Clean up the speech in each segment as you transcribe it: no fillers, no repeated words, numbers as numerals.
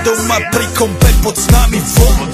Doma pri kompe pod s nami von.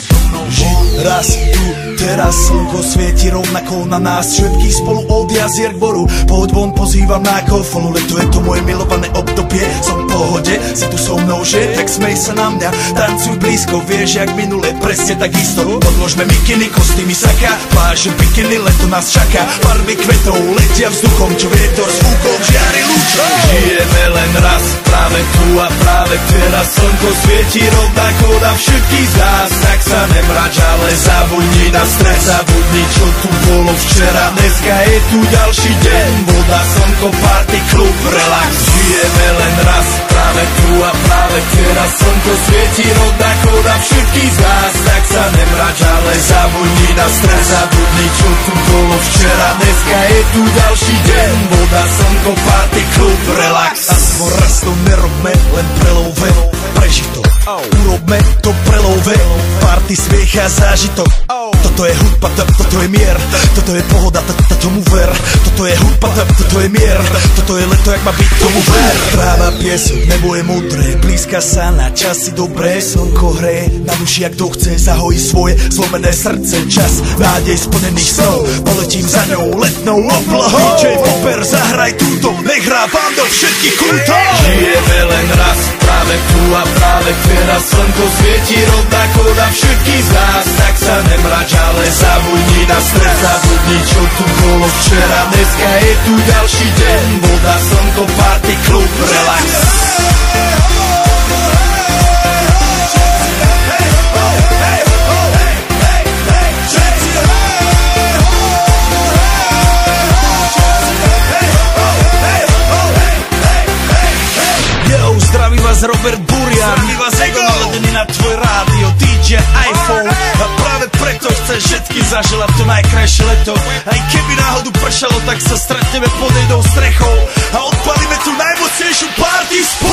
Raz tu, teraz slnko svieti rovnako na nás všetkých spolu od jazier k boru. Pohoď von, pozývam na kofolu. Leto je to moje milované obdobie. Som v pohode, si tu so mnou, že? Tak smej sa na mňa, tancuj blízko. Vieš, jak minule, presne tak isto. Odložme mikiny, kostýmy saka, pláže, bikiny, leto nás čaká. Farby kvetov letia vzduchom, čo vietor s fúkom žiari lúčom. Žijeme len raz, práve tu a práve teraz. Slnko svieti rovnako na všetkých z nás. Tak sa nemrač, ale zabudni na stres. Zabudni, čo tu bolo včera. Dneska je tu ďalší deň. Voda, slnko, party, klub, relax. Žijeme len raz, práve tu a práve teraz. Slnko svieti rovnako na všetkých z nás. Tak sa nemrač, ale zabudni na stres. Zabudni, čo tu bolo včera. Dneska je tu ďalší deň. Voda, slnko, party, klub, relax. Aspoň raz to nerobme, len prelovem. Prežitok, urobme to prelove. Party, smiech a zážitok. Toto je hudba, toto je mier. Toto je pohoda, tomu ver. Toto je hudba, toto je mier. Toto je leto, jak má byť, tomu ver. Tráva, piesok, nebo je modré. Blízka sa na časy dobré. Slnko hreje na duši, jak to chce. Zahojí svoje zlomené srdce. Čas nádej splnených snov. Poletím za ňou letnou oblohou. DJ Popper, zahraj túto, nech hrá vám do všetkých kľútov. Žijeme len raz, práve tu a práve teraz. Slnko svieti rovnako na všetkých z nás. Tak sa nemrač, ale zabudni na stres. Zabudni, čo tu bolo včera. Dneska je tu ďalší deň. Voda, slnko, party, klub, relax. Zdraví vás Robert Burian. Zdraví vás Ego, naladený na tvoj rádio DJ iPhone. A práve preto chceš všetky zaželať to najkrajšie leto. Aj keby náhodu pršalo, tak sa stretneme pod jednou strechou a odpalíme tú najmocnejšiu party spolu.